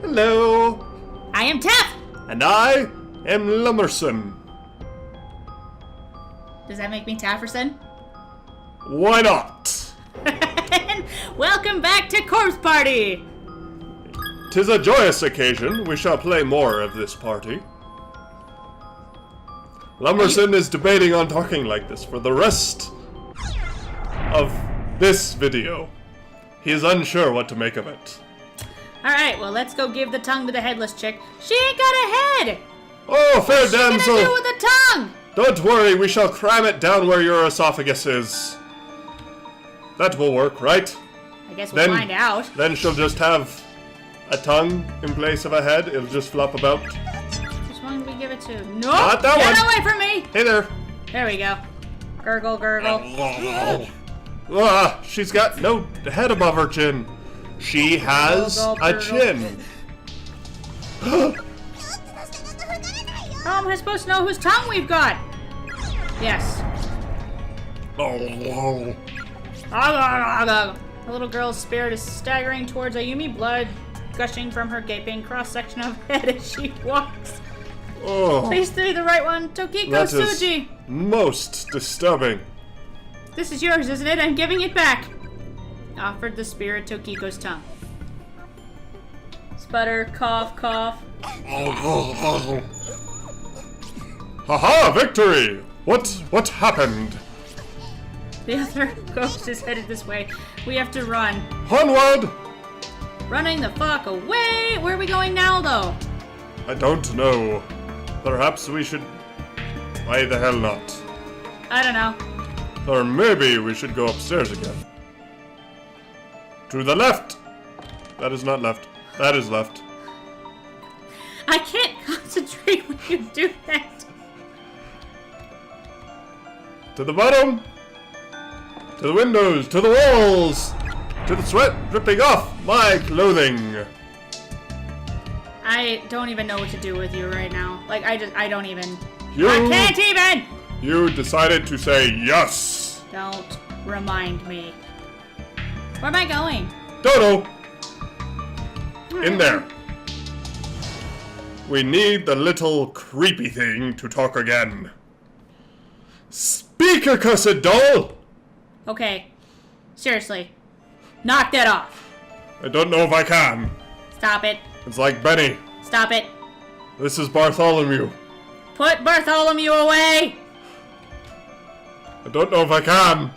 Hello. I am Taff. And I am Lumberson. Does that make me Tafferson? Why not? Welcome back to Corpse Party! 'Tis a joyous occasion. We shall play more of this party. Lumberson is debating on talking like this for the rest of this video. He is unsure what to make of it. Alright, well let's go give the tongue to the headless chick. She ain't got a head! Oh, fair What's she damsel! gonna do with the tongue? Don't worry, we shall cram it down where your esophagus is. That will work, right? I guess we'll find out. Then she'll just have a tongue in place of a head. It'll just flop about. Which one do we give it to? No! Not that Get one. away from me! Hey there. There we go. Gurgle, gurgle. She's got no head above her chin. She has a chin. How am I supposed to know whose tongue we've got? Yes. The little girl's spirit is staggering towards Ayumi, blood gushing from her gaping cross-section of head as she walks. Oh, Please do the right one, Tokiko that is Tsuji. most disturbing. This is yours, isn't it? I'm giving it back. Offered the spirit Tokiko's tongue. Sputter, cough, cough. Haha, victory! What happened? The other ghost is headed this way. We have to run. Onward! Running the fuck away! Where are we going now, though? I don't know. Perhaps we should... Why the hell not? I don't know. Or maybe we should go upstairs again. To the left! That is not left. That is left. I can't concentrate when you do that. To the bottom! To the windows! To the walls! To the sweat dripping off my clothing! I don't even know what to do with you right now. Like, I don't even. You- I can't even! You decided to say yes! Don't remind me. Where am I going? Dodo! In there. We need the little creepy thing to talk again. Speak, accursed doll! Okay. Seriously. Knock that off. I don't know if I can. Stop it. It's like Benny. Stop it. This is Bartholomew. Put Bartholomew away! I don't know if I can.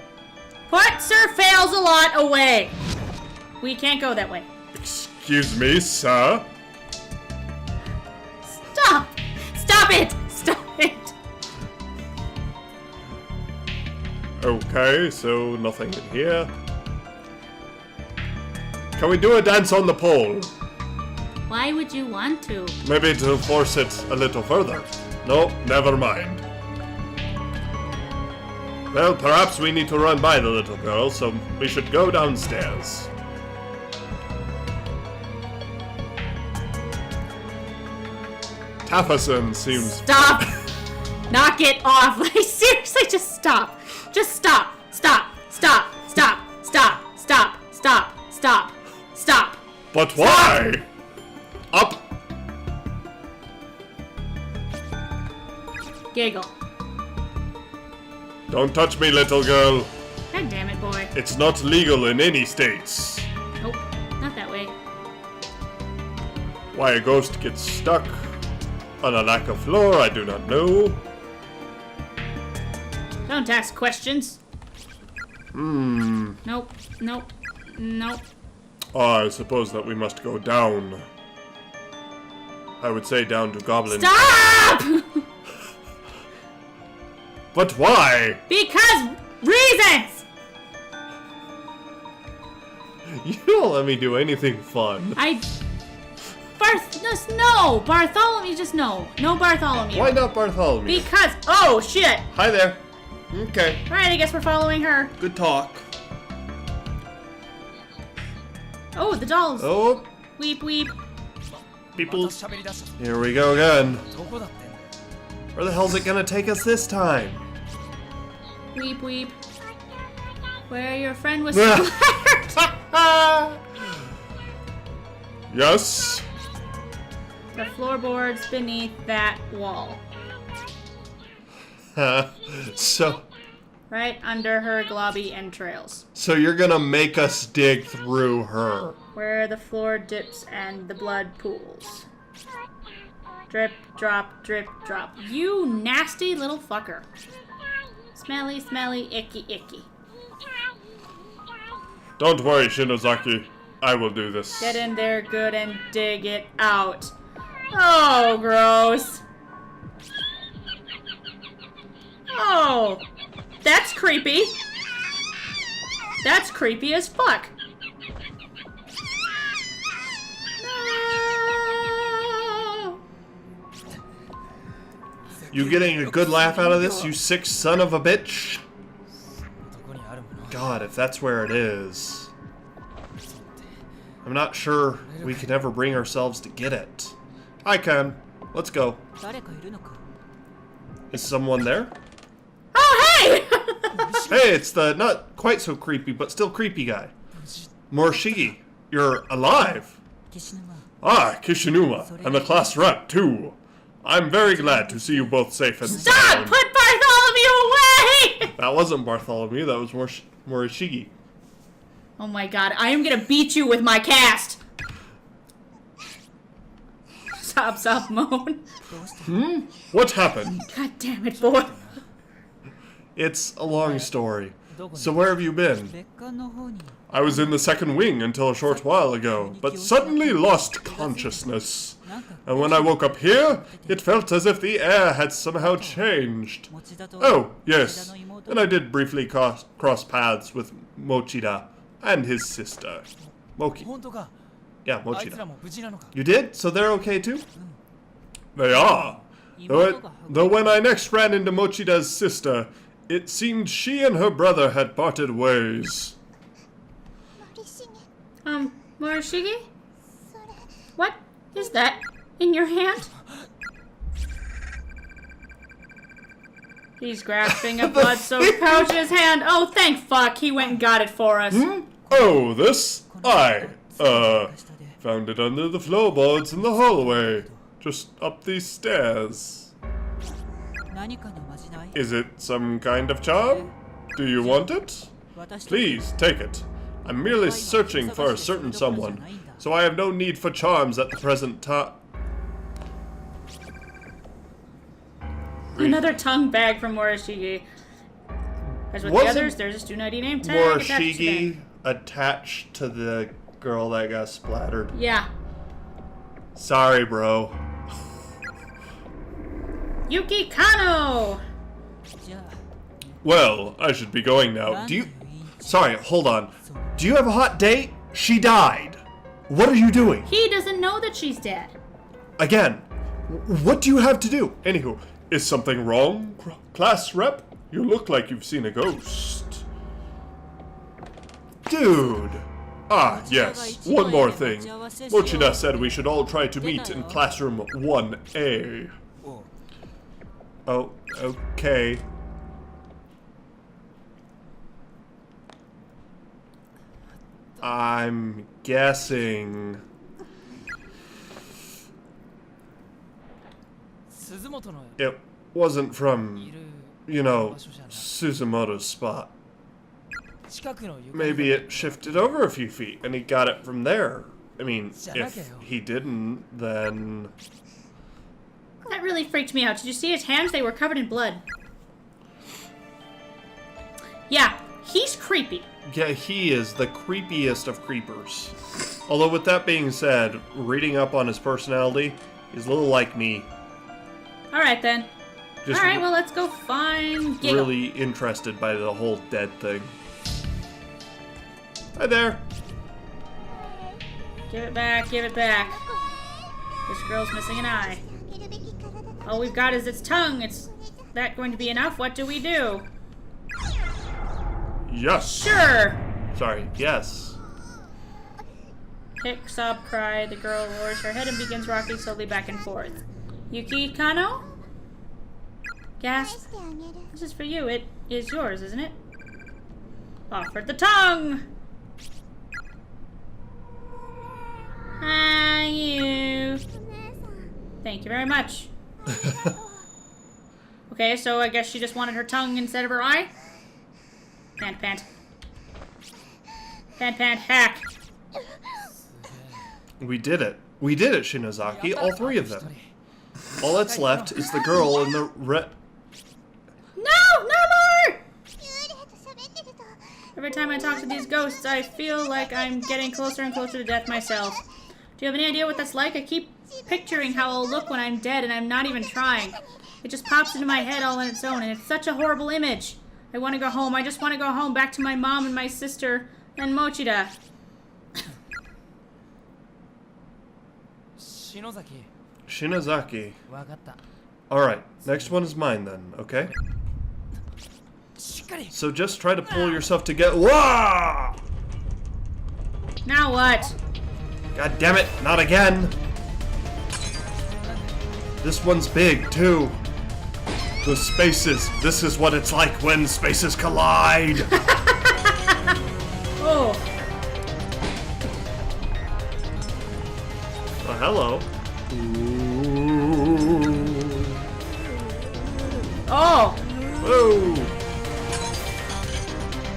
Put Sir Fails-A-Lot away! We can't go that way. Excuse me, sir. Stop! Stop it! Stop it! Okay, so nothing in here. Can we do a dance on the pole? Why would you want to? Maybe to force it a little further. No, never mind. Well, perhaps we need to run by the little girl, so we should go downstairs. Tafferson seems... Stop! Knock it off! Like, seriously, just stop! Just stop! Stop! Stop! Stop! Stop! Stop! Stop! Stop! Stop! But why? Up! Giggle. Don't touch me, little girl. God damn it, boy. It's not legal in any states. Nope, not that way. Why a ghost gets stuck on a lack of floor, I do not know. Don't ask questions. Nope, nope, nope. I suppose that we must go down. I would say down to Goblin. Stop! But why? Because reasons! You don't let me do anything fun. No, Bartholomew, just no. No Bartholomew. Why not Bartholomew? Because, oh shit. Hi there. Okay. Alright, I guess we're following her. Good talk. Oh, the dolls. Oh, Weep, weep. people. Here we go again. Where the hell's it gonna take us this time? Weep, weep. Where your friend was Yes. The floorboards beneath that wall. So Right under her globby entrails. so you're gonna make us dig through her. Where the floor dips and the blood pools. Drip, drop, drip, drop. You nasty little fucker. Smelly, smelly, icky, icky. Don't worry, Shinozaki. I will do this. Get in there good and dig it out. Oh, gross. Oh, that's creepy. That's creepy as fuck. No. You getting a good laugh out of this, you sick son of a bitch? God, if that's where it is. I'm not sure we can ever bring ourselves to get it. I can. Let's go. Is someone there? Oh, hey! Hey, it's the not quite so creepy, but still creepy guy. Morishige, you're alive. Ah, Kishinuma, and the class rep, too. I'm very glad to see you both safe and Stop! sound. Put Bartholomew away! That wasn't Bartholomew, that was Morishige. Oh my god, I am gonna beat you with my cast! Sob, sob, moan. What happened? God damn it, boy. It's a long story. So where have you been? I was in the second wing until a short while ago, but suddenly lost consciousness. And when I woke up here, it felt as if the air had somehow changed. Oh, yes. And I did briefly cross paths with Mochida and his sister. Moki. Yeah, Mochida. You did? So they're okay too? They are. Though when I next ran into Mochida's sister, it seemed she and her brother had parted ways. Morishige? What is that in your hand? He's grasping a blood-soaked pouch in his hand. Oh, thank fuck, he went and got it for us. Oh, this? Found it under the floorboards in the hallway. Just up these stairs. Is it some kind of charm? Do you want it? Please, take it. I'm merely searching for a certain someone, so I have no need for charms at the present time. Another tongue bag from Morishige. As with the others, there's a Stu90 name tag attached to Morishige them. attached to the girl that got splattered. Yeah. Sorry, bro. Yuki Kano! Well, I should be going now. Sorry, hold on. Do you have a hot date? She died. What are you doing? He doesn't know that she's dead. Again, what do you have to do? Anywho, is something wrong, class rep? You look like you've seen a ghost. Dude. Ah, yes. One more thing. Mochida said we should all try to meet in classroom 1A. Oh, okay. I'm guessing. It wasn't from, Suzumoto's spot. Maybe it shifted over a few feet and he got it from there. I mean, if he didn't, then... That really freaked me out. Did you see his hands? They were covered in blood. Yeah, he's creepy. Yeah, he is the creepiest of creepers. Although with that being said, reading up on his personality, he's a little like me. Alright then. Just Alright, well let's go find Giggle. really interested by the whole dead thing. Hi there. Give it back, give it back. This girl's missing an eye. All we've got is its tongue. Is that going to be enough? What do we do? Yes. Sure. Sorry, yes. Hick, sob, cry. The girl lowers her head and begins rocking slowly back and forth. Yuki Kano? Gasp. This is for you. It is yours, isn't it? Offered the tongue! Ah, you. Thank you very much. Okay, so I guess she just wanted her tongue instead of her eye? Pant, pant. Pant, pant, hack. We did it. We did it, Shinozaki. All three of them. All that's left is the girl in the red... No! No more! Every time I talk to these ghosts, I feel like I'm getting closer and closer to death myself. Do you have any idea what that's like? I keep picturing how I'll look when I'm dead, and I'm not even trying. It just pops into my head all on its own, and it's such a horrible image. I want to go home. I just want to go home, back to my mom and my sister and Mochida. Shinozaki. Alright, next one is mine then, okay? So just try to pull yourself together. Wah! Now what? God damn it, not again! This one's big, too. The spaces. This is what it's like when spaces collide. Oh. Oh, hello. Oh. Whoa.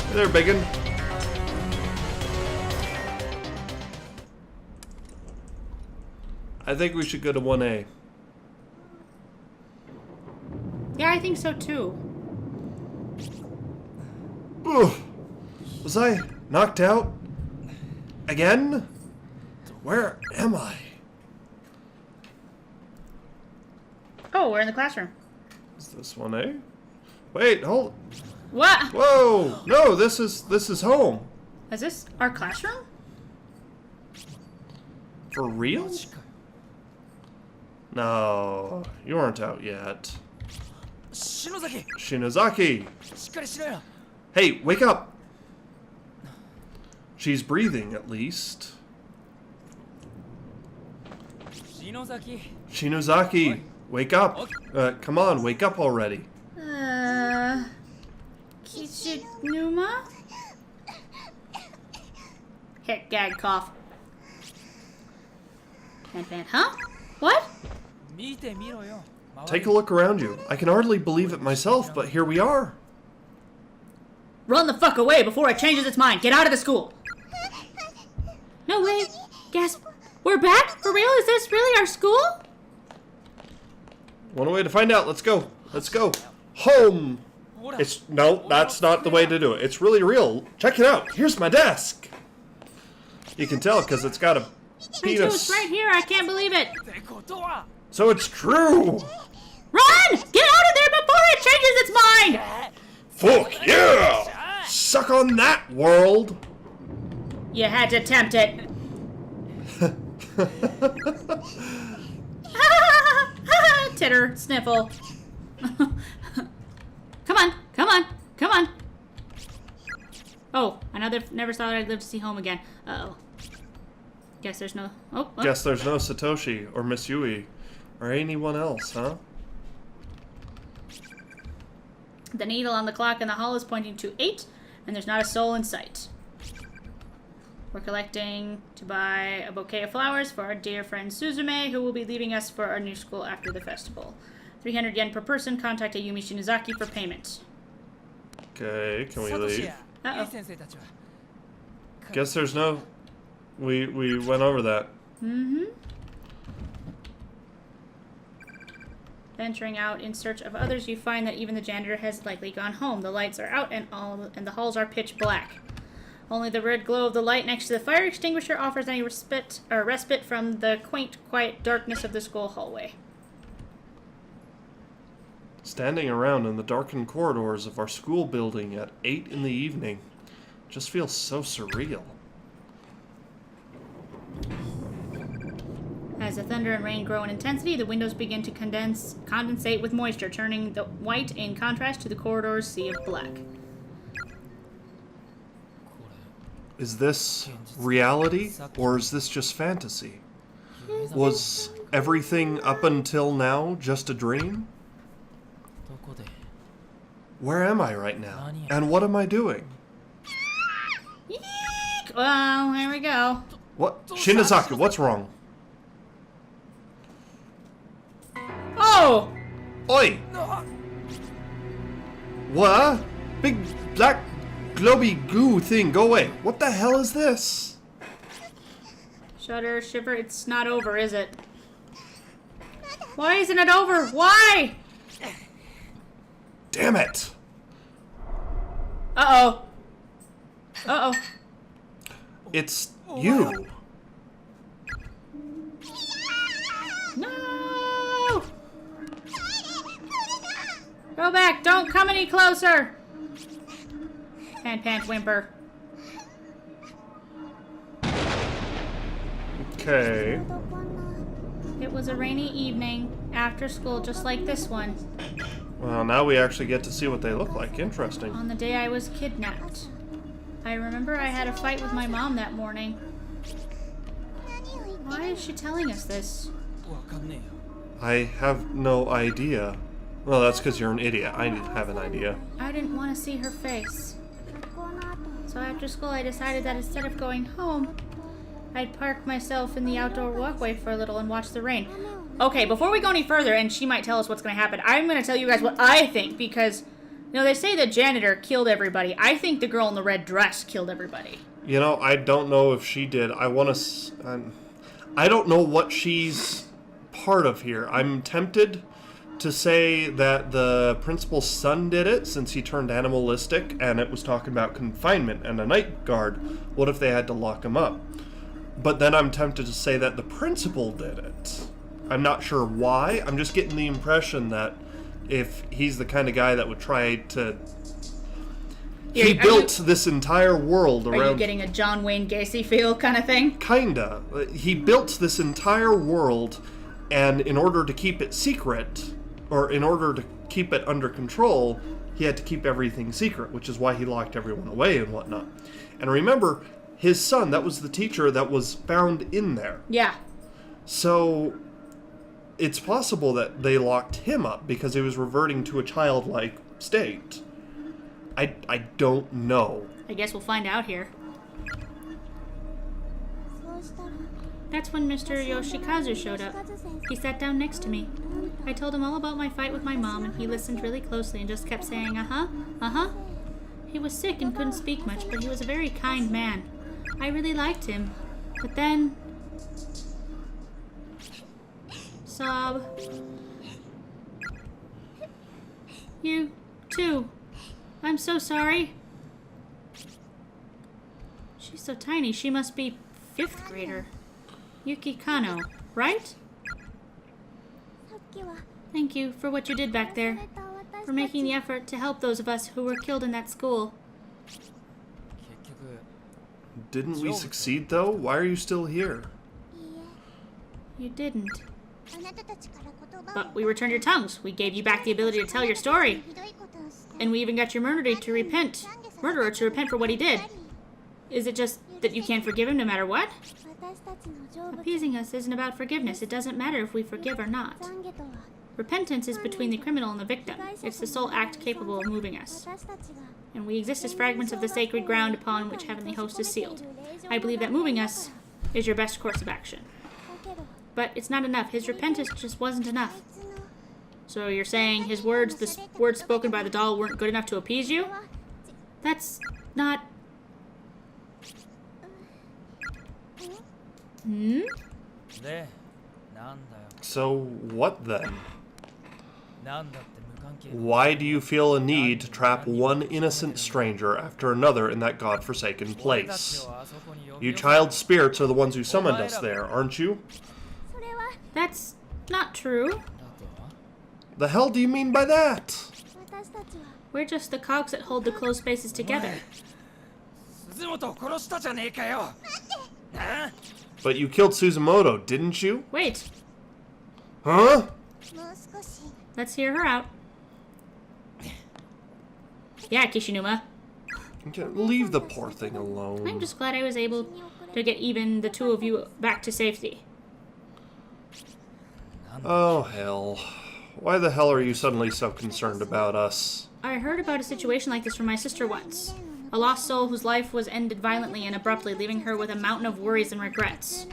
Hey there, biggin. I think we should go to 1A. Yeah, I think so too. Ugh. Was I knocked out? Again? Where am I? Oh, we're in the classroom. Is this 1A? Wait, hold. What? Whoa! No, this is home. Is this our classroom? For real? No, you aren't out yet. Shinozaki! Hey, wake up! She's breathing, at least. Shinozaki, wake up! Come on, wake up already. Kishinuma? Hit, gag, cough. Huh? What? Take a look around you. I can hardly believe it myself, but here we are. Run the fuck away before it changes its mind. Get out of the school. No way. Gasp. We're back? For real? Is this really our school? One way to find out. Let's go. Let's go. Home. No, that's not the way to do it. It's really real. Check it out. Here's my desk. You can tell because it's got a penis. It's right here. I can't believe it. So it's true. Run! Get out of there before it changes its mind! Fuck yeah! Suck on that, world! You had to tempt it. Titter, sniffle. Come on, come on, come on. Oh, I never thought I'd live to see home again. Uh-oh. Guess there's no... Oh, oh. Guess there's no Satoshi or Miss Yui or anyone else, huh? The needle on the clock in the hall is pointing to 8, and there's not a soul in sight. We're collecting to buy a bouquet of flowers for our dear friend Suzume, who will be leaving us for our new school after the festival. 300 yen per person. Contact Ayumi Shinozaki for payment. Okay, can we leave? Uh-oh. Guess there's no... We went over that. Mm-hmm. Venturing out in search of others, you find that even the janitor has likely gone home. The lights are out and the halls are pitch black. Only the red glow of the light next to the fire extinguisher offers any respite from the quaint, quiet darkness of the school hallway. Standing around in the darkened corridors of our school building at 8 in the evening just feels so surreal. As the thunder and rain grow in intensity, the windows begin to condensate with moisture, turning the white in contrast to the corridor's sea of black. Is this reality, or is this just fantasy? Was everything up until now just a dream? Where am I right now? And what am I doing? Eek! Well, here we go. What? Shinozaki, what's wrong? No! Oi! What? Big black globy goo thing, go away. What the hell is this? Shudder, shiver, it's not over, is it? Why isn't it over? Why? Damn it! Uh-oh. Uh-oh. It's you. No! Go back, don't come any closer! Pant, pant, whimper. Okay. It was a rainy evening, after school, just like this one. Well, now we actually get to see what they look like. Interesting. On the day I was kidnapped. I remember I had a fight with my mom that morning. Why is she telling us this? I have no idea. Well, that's because you're an idiot. I have an idea. I didn't want to see her face. So after school I decided that instead of going home, I'd park myself in the outdoor walkway for a little and watch the rain. Okay, before we go any further, and she might tell us what's going to happen, I'm going to tell you guys what I think, because, you know, they say the janitor killed everybody. I think the girl in the red dress killed everybody. You know, I don't know if she did. I want to... I don't know what she's part of here. I'm tempted to say that the principal's son did it, since he turned animalistic, and it was talking about confinement and a night guard. What if they had to lock him up? But then I'm tempted to say that the principal did it. I'm not sure why. I'm just getting the impression that if he's the kind of guy that would try to... He built this entire world around... Are you getting a John Wayne Gacy feel kind of thing? Kinda. He built this entire world, and in order to keep it secret, or in order to keep it under control, he had to keep everything secret, which is why he locked everyone away and whatnot. And remember, his son, that was the teacher that was found in there. Yeah. So, it's possible that they locked him up because he was reverting to a childlike state. I don't know. I guess we'll find out here. That's when Mr. Yoshikazu showed up. He sat down next to me. I told him all about my fight with my mom, and he listened really closely and just kept saying, uh-huh, uh-huh. He was sick and couldn't speak much, but he was a very kind man. I really liked him. But then... Sob. You, too. I'm so sorry. She's so tiny, she must be 5th grader. Yuki Kano, right? Thank you for what you did back there. For making the effort to help those of us who were killed in that school. Didn't we succeed, though? Why are you still here? You didn't. But we returned your tongues. We gave you back the ability to tell your story. And we even got your murderer to repent for what he did. Is it just that you can't forgive him no matter what? Appeasing us isn't about forgiveness. It doesn't matter if we forgive or not. Repentance is between the criminal and the victim. It's the sole act capable of moving us. And we exist as fragments of the sacred ground upon which Heavenly Host is sealed. I believe that moving us is your best course of action. But it's not enough. His repentance just wasn't enough. So you're saying his words, the words spoken by the doll, weren't good enough to appease you? That's not... Hmm? So what then? Why do you feel a need to trap one innocent stranger after another in that godforsaken place? You child spirits are the ones who summoned us there, aren't you? That's not true. The hell do you mean by that? We're just the cogs that hold the closed spaces together. But you killed Suzumoto, didn't you? Wait. Huh? Let's hear her out. Yeah, Kishinuma. Leave the poor thing alone. I'm just glad I was able to get even the two of you back to safety. Oh, hell. Why the hell are you suddenly so concerned about us? I heard about a situation like this from my sister once. A lost soul whose life was ended violently and abruptly, leaving her with a mountain of worries and regrets.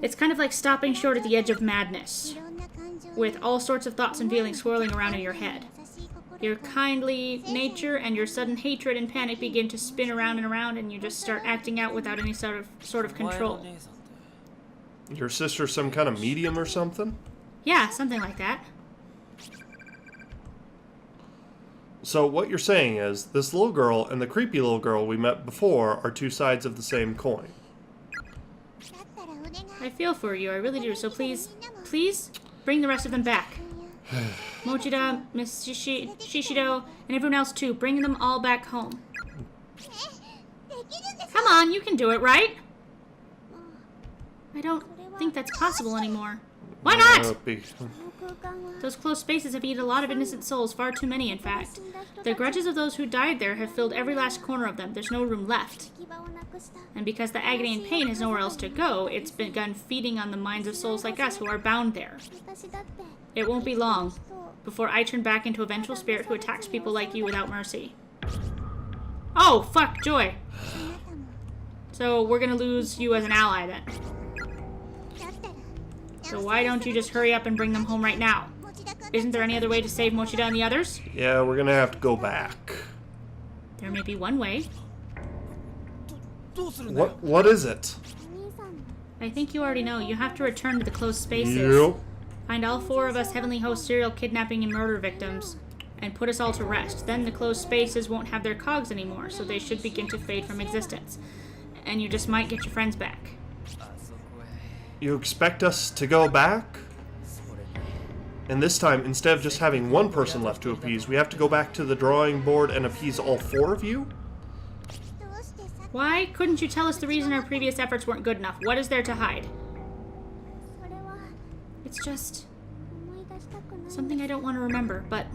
It's kind of like stopping short at the edge of madness. with all sorts of thoughts and feelings swirling around in your head. Your kindly nature and your sudden hatred and panic begin to spin around and around, and you just start acting out without any sort of control. Your sister's some kind of medium or something? Yeah, something like that. So what you're saying is, this little girl and the creepy little girl we met before are two sides of the same coin. I feel for you, I really do, so please, bring the rest of them back. Mochida, Miss Shishido, and everyone else too, bring them all back home. Come on, you can do it, right? I don't think that's possible anymore. Why not? Those closed spaces have eaten a lot of innocent souls, far too many, in fact. The grudges of those who died there have filled every last corner of them. There's no room left. And because the agony and pain has nowhere else to go, it's begun feeding on the minds of souls like us who are bound there. It won't be long before I turn back into a vengeful spirit who attacks people like you without mercy. Oh, fuck, Joy. So we're gonna lose you as an ally then. So why don't you just hurry up and bring them home right now? Isn't there any other way to save Mochida and the others? Yeah, we're gonna have to go back. There may be one way. What is it? I think you already know. You have to return to the closed spaces. Yep. Find all 4 of us Heavenly Host serial kidnapping and murder victims, and put us all to rest. Then the closed spaces won't have their cogs anymore, so they should begin to fade from existence. And you just might get your friends back. You expect us to go back? And this time, instead of just having one person left to appease, we have to go back to the drawing board and appease all 4 of you? Why couldn't you tell us the reason our previous efforts weren't good enough? What is there to hide? It's just something I don't want to remember, but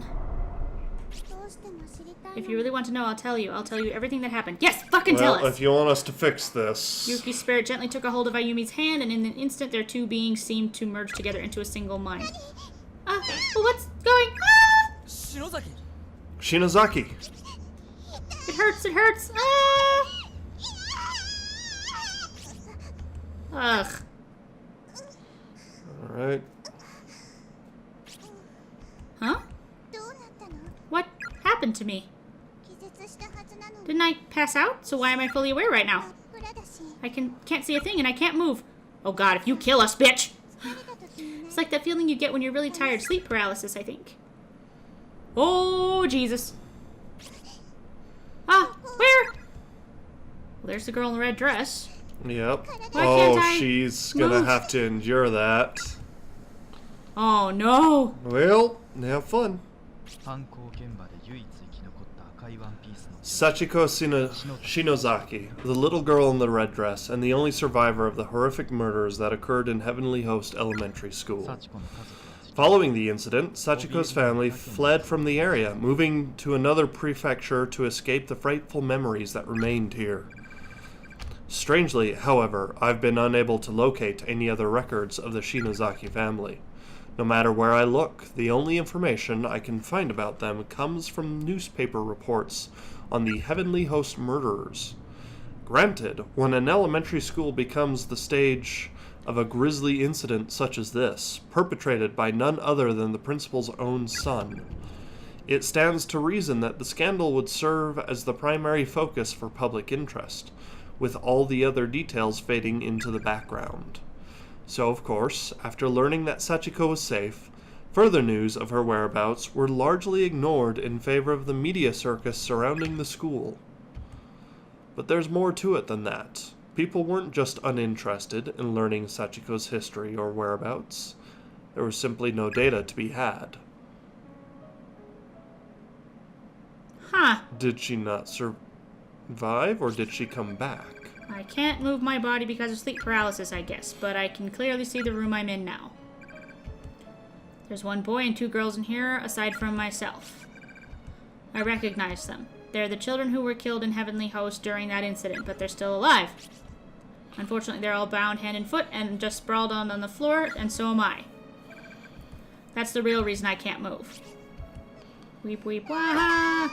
if you really want to know, I'll tell you. I'll tell you everything that happened. Yes, fucking tell us! Well, if you want us to fix this... Yuki's spirit gently took a hold of Ayumi's hand, and in an instant their 2 beings seemed to merge together into a single mind. What's going on? Shinozaki. It hurts! Ugh. Alright. Huh? What happened to me? Didn't I pass out? So why am I fully aware right now? I can't see a thing and I can't move. Oh god, if you kill us, bitch! It's like that feeling you get when you're really tired. Sleep paralysis, I think. Oh, Jesus. Where? Well, there's the girl in the red dress. Yep. Why can't I she's gonna move? have to endure that. Oh, no. Well, have fun. Sachiko Shinozaki, the little girl in the red dress, and the only survivor of the horrific murders that occurred in Heavenly Host Elementary School. Following the incident, Sachiko's family fled from the area, moving to another prefecture to escape the frightful memories that remained here. Strangely, however, I've been unable to locate any other records of the Shinozaki family. No matter where I look, the only information I can find about them comes from newspaper reports on the Heavenly Host murderers. Granted, when an elementary school becomes the stage of a grisly incident such as this, perpetrated by none other than the principal's own son, it stands to reason that the scandal would serve as the primary focus for public interest, with all the other details fading into the background. So, of course, after learning that Sachiko was safe, further news of her whereabouts were largely ignored in favor of the media circus surrounding the school. But there's more to it than that. People weren't just uninterested in learning Sachiko's history or whereabouts. There was simply no data to be had. Huh. Did she not survive, or did she come back? I can't move my body because of sleep paralysis, I guess, but I can clearly see the room I'm in now. There's 1 boy and 2 girls in here, aside from myself. I recognize them. They're the children who were killed in Heavenly Host during that incident, but they're still alive. Unfortunately, they're all bound hand and foot and just sprawled on the floor, and so am I. That's the real reason I can't move. Weep, weep, wah!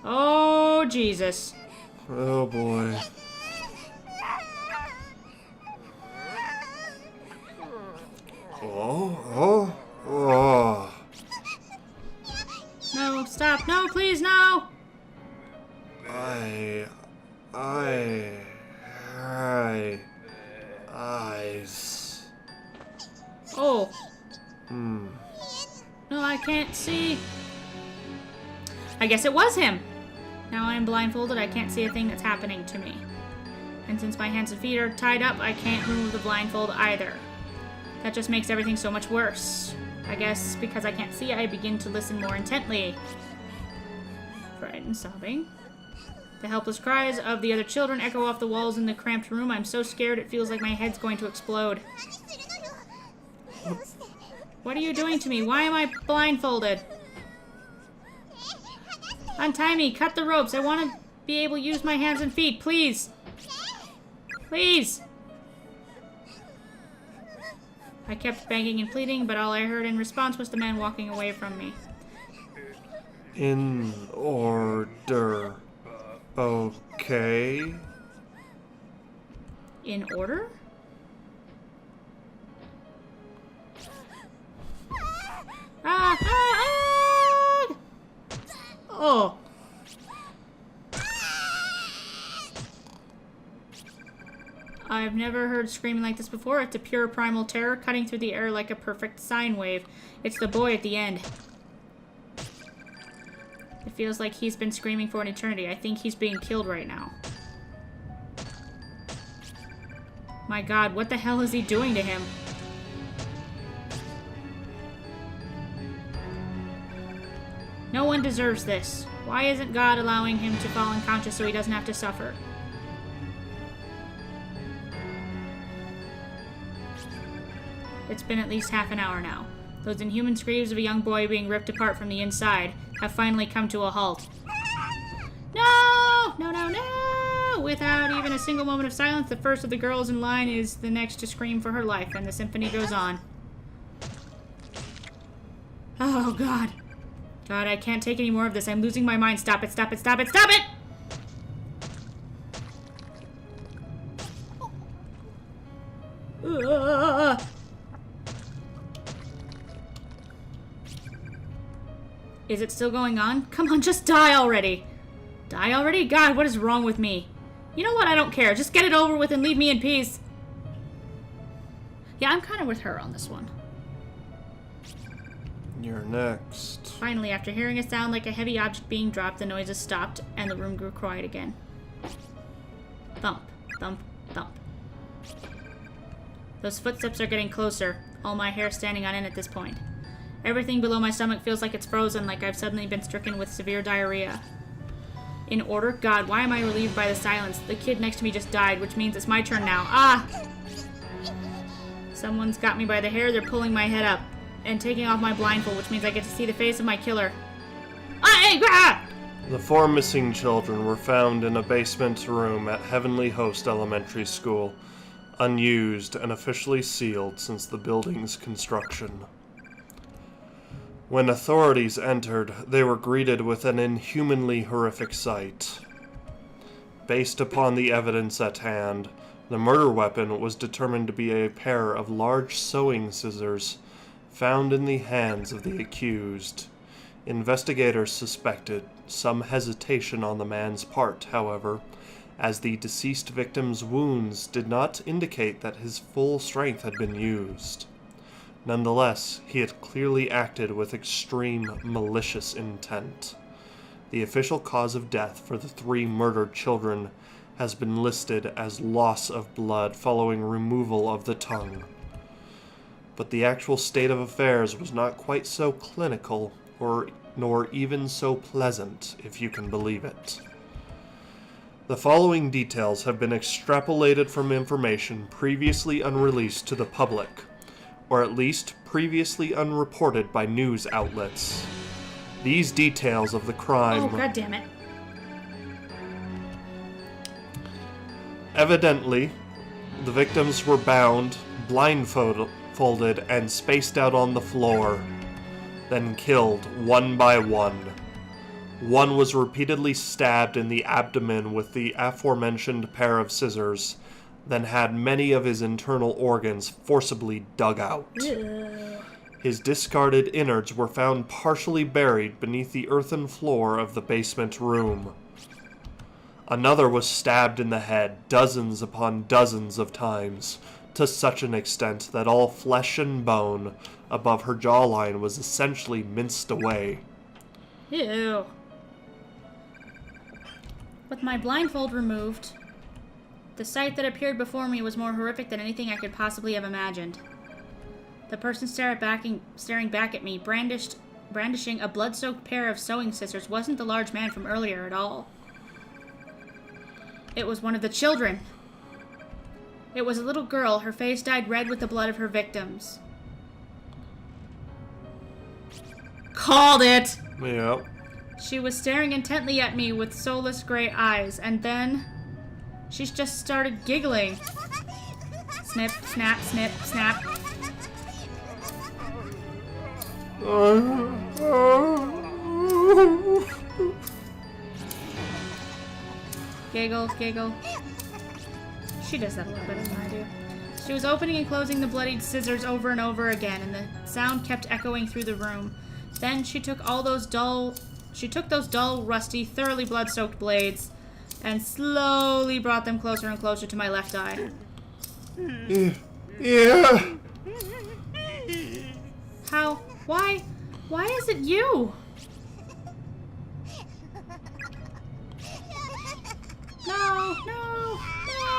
Oh, Jesus. Oh, boy. Oh. No, stop. No, please, no! Eyes. Oh. No, I can't see. I guess it was him. Now I am blindfolded, I can't see a thing that's happening to me. And since my hands and feet are tied up, I can't remove the blindfold either. That just makes everything so much worse. I guess because I can't see, I begin to listen more intently. Frightened, sobbing. The helpless cries of the other children echo off the walls in the cramped room. I'm so scared it feels like my head's going to explode. What are you doing to me? Why am I blindfolded? Untie me. Cut the ropes. I want to be able to use my hands and feet. Please. Please. I kept begging and pleading, but all I heard in response was the man walking away from me. In order. Okay. In order? Oh. I've never heard screaming like this before. It's a pure primal terror cutting through the air like a perfect sine wave. It's the boy at the end. It feels like he's been screaming for an eternity. I think he's being killed right now. My God, what the hell is he doing to him? No one deserves this. Why isn't God allowing him to fall unconscious so he doesn't have to suffer? It's been at least half an hour now. Those inhuman screams of a young boy being ripped apart from the inside have finally come to a halt. No! No, no, no! Without even a single moment of silence, the first of the girls in line is the next to scream for her life, and the symphony goes on. Oh, God. God, I can't take any more of this. I'm losing my mind. Stop it, stop it, stop it, stop it! Is it still going on? Come on, just die already. Die already? God, what is wrong with me? You know what? I don't care. Just get it over with and leave me in peace. Yeah, I'm kind of with her on this one. You're next. Finally, after hearing a sound like a heavy object being dropped, the noises stopped and the room grew quiet again. Thump, thump, thump. Those footsteps are getting closer, all my hair standing on end at this point. Everything below my stomach feels like it's frozen, like I've suddenly been stricken with severe diarrhea. In order? God, why am I relieved by the silence? The kid next to me just died, which means it's my turn now. Ah! Someone's got me by the hair, they're pulling my head up and taking off my blindfold, which means I get to see the face of my killer. Ah! The 4 missing children were found in a basement room at Heavenly Host Elementary School, unused and officially sealed since the building's construction. When authorities entered, they were greeted with an inhumanly horrific sight. Based upon the evidence at hand, the murder weapon was determined to be a pair of large sewing scissors found in the hands of the accused. Investigators suspected some hesitation on the man's part, however, as the deceased victim's wounds did not indicate that his full strength had been used. Nonetheless, he had clearly acted with extreme malicious intent. The official cause of death for the 3 murdered children has been listed as loss of blood following removal of the tongue. But the actual state of affairs was not quite so clinical, nor even so pleasant, if you can believe it. The following details have been extrapolated from information previously unreleased to the public, or at least previously unreported by news outlets. These details of the crime... Oh, God damn it. Evidently, the victims were bound, blindfolded, and spaced out on the floor, then killed one by one. One was repeatedly stabbed in the abdomen with the aforementioned pair of scissors, then had many of his internal organs forcibly dug out. His discarded innards were found partially buried beneath the earthen floor of the basement room. Another was stabbed in the head dozens upon dozens of times, to such an extent that all flesh and bone above her jawline was essentially minced away. Ew. With my blindfold removed, the sight that appeared before me was more horrific than anything I could possibly have imagined. The person staring back at me, brandishing a blood-soaked pair of sewing scissors, wasn't the large man from earlier at all. It was one of the children. It was a little girl, her face dyed red with the blood of her victims. Called it! Yep. She was staring intently at me with soulless gray eyes, and then she just started giggling. Snip, snap, snip, snap. Giggle, giggle. She does that a little better than I do. She was opening and closing the bloodied scissors over and over again, and the sound kept echoing through the room. Then she took those dull, rusty, thoroughly blood-soaked blades and slowly brought them closer and closer to my left eye. Yeah. How? Why? Why is it you? No, no, no!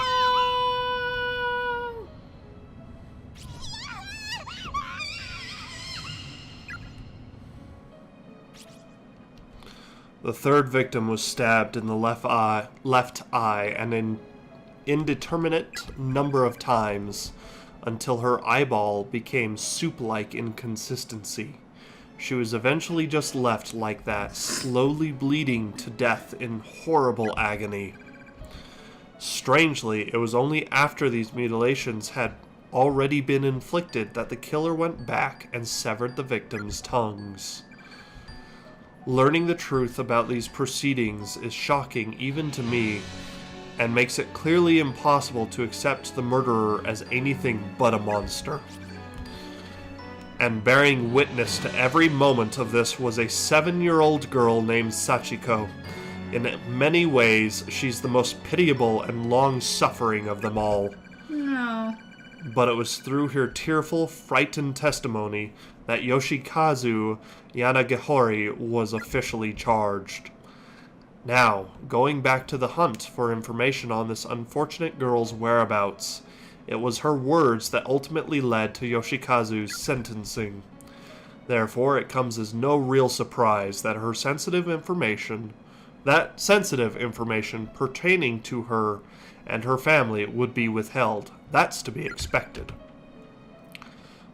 The third victim was stabbed in the left eye an indeterminate number of times until her eyeball became soup-like in consistency. She was eventually just left like that, slowly bleeding to death in horrible agony. Strangely, it was only after these mutilations had already been inflicted that the killer went back and severed the victims' tongues. Learning the truth about these proceedings is shocking even to me, and makes it clearly impossible to accept the murderer as anything but a monster. And bearing witness to every moment of this was a 7-year-old girl named Sachiko. In many ways, she's the most pitiable and long-suffering of them all. No. But it was through her tearful, frightened testimony that Yoshikazu Yanagihori was officially charged. Now, going back to the hunt for information on this unfortunate girl's whereabouts, it was her words that ultimately led to Yoshikazu's sentencing. Therefore, it comes as no real surprise that sensitive information pertaining to her and her family would be withheld. That's to be expected.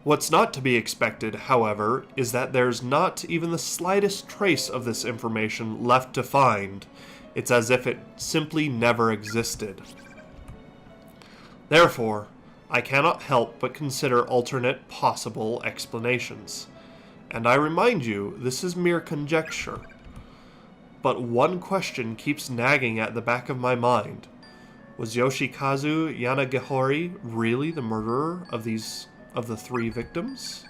What's not to be expected, however, is that there's not even the slightest trace of this information left to find. It's as if it simply never existed. Therefore, I cannot help but consider alternate possible explanations. And I remind you, this is mere conjecture. But one question keeps nagging at the back of my mind. Was Yoshikazu Yanagihori really the murderer of the 3 victims?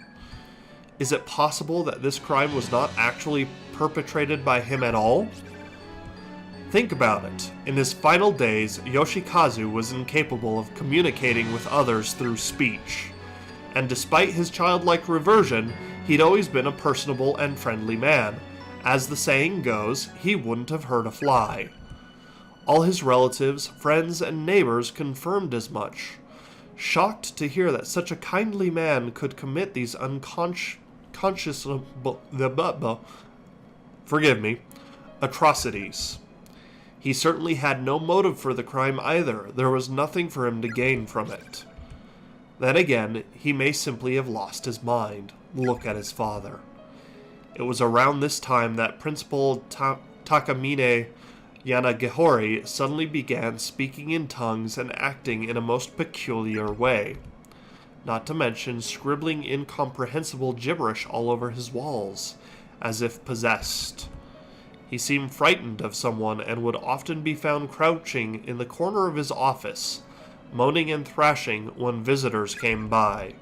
Is it possible that this crime was not actually perpetrated by him at all? Think about it. In his final days, Yoshikazu was incapable of communicating with others through speech. And despite his childlike reversion, he'd always been a personable and friendly man. As the saying goes, he wouldn't have hurt a fly. All his relatives, friends, and neighbors confirmed as much. Shocked to hear that such a kindly man could commit these atrocities. He certainly had no motive for the crime either. There was nothing for him to gain from it. Then again, he may simply have lost his mind. Look at his father. It was around this time that Principal Takamine Yanagihori suddenly began speaking in tongues and acting in a most peculiar way. Not to mention scribbling incomprehensible gibberish all over his walls, as if possessed. He seemed frightened of someone and would often be found crouching in the corner of his office, moaning and thrashing when visitors came by.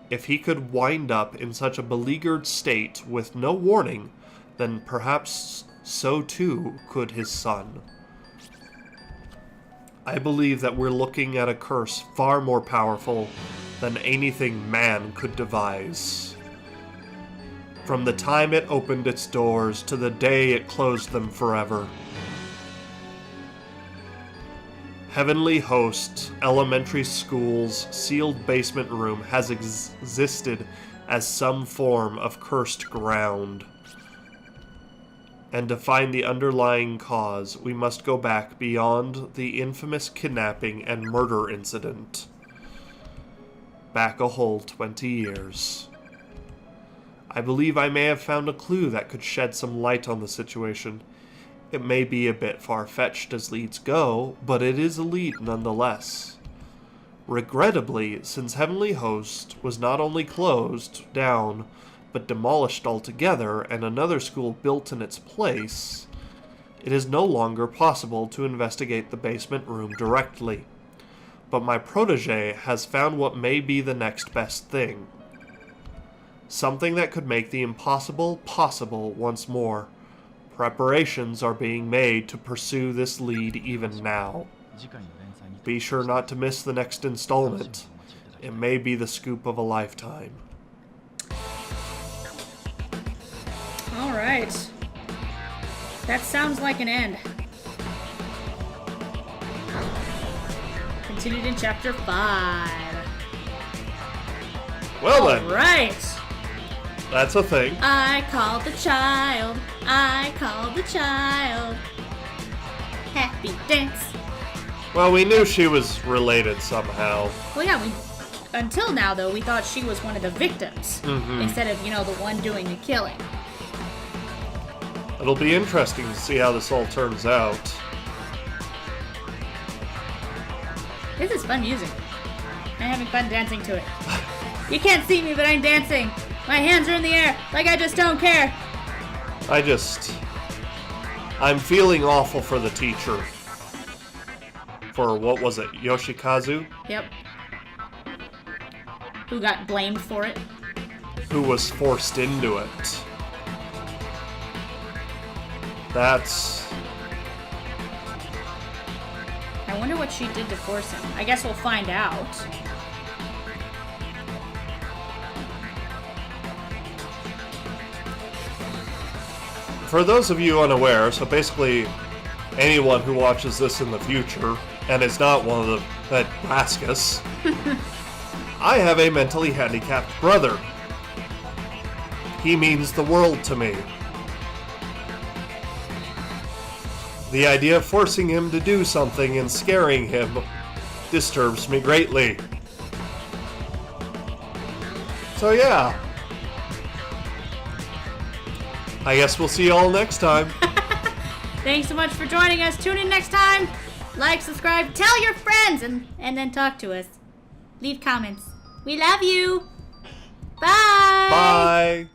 If he could wind up in such a beleaguered state with no warning, then perhaps so too could his son. I believe that we're looking at a curse far more powerful than anything man could devise. From the time it opened its doors to the day it closed them forever. Heavenly Host Elementary School's sealed basement room has existed as some form of cursed ground. And to find the underlying cause, we must go back beyond the infamous kidnapping and murder incident. Back a whole 20 years. I believe I may have found a clue that could shed some light on the situation. It may be a bit far-fetched as leads go, but it is a lead nonetheless. Regrettably, since Heavenly Host was not only closed down, but demolished altogether and another school built in its place, it is no longer possible to investigate the basement room directly. But my protege has found what may be the next best thing. Something that could make the impossible possible once more. Preparations are being made to pursue this lead even now. Be sure not to miss the next installment. It may be the scoop of a lifetime. Alright. That sounds like an end. Continued in chapter 5. Well then, Right. that's a thing. I called the child. I called the child. Happy dance. Well, we knew she was related somehow. Well, yeah, until now, though, we thought she was one of the victims. Instead of, the one doing the killing. It'll be interesting to see how this all turns out. This is fun music. I'm having fun dancing to it. You can't see me, but I'm dancing. My hands are in the air, like I just don't care. I'm feeling awful for the teacher. For, what was it, Yoshikazu? Yep. Who got blamed for it. Who was forced into it. That's... I wonder what she did to force him. I guess we'll find out. For those of you unaware, so basically anyone who watches this in the future, and is not one of the Braskus, I have a mentally handicapped brother. He means the world to me. The idea of forcing him to do something and scaring him disturbs me greatly. So yeah. I guess we'll see you all next time. Thanks so much for joining us. Tune in next time. Like, subscribe, tell your friends, and then talk to us. Leave comments. We love you. Bye. Bye.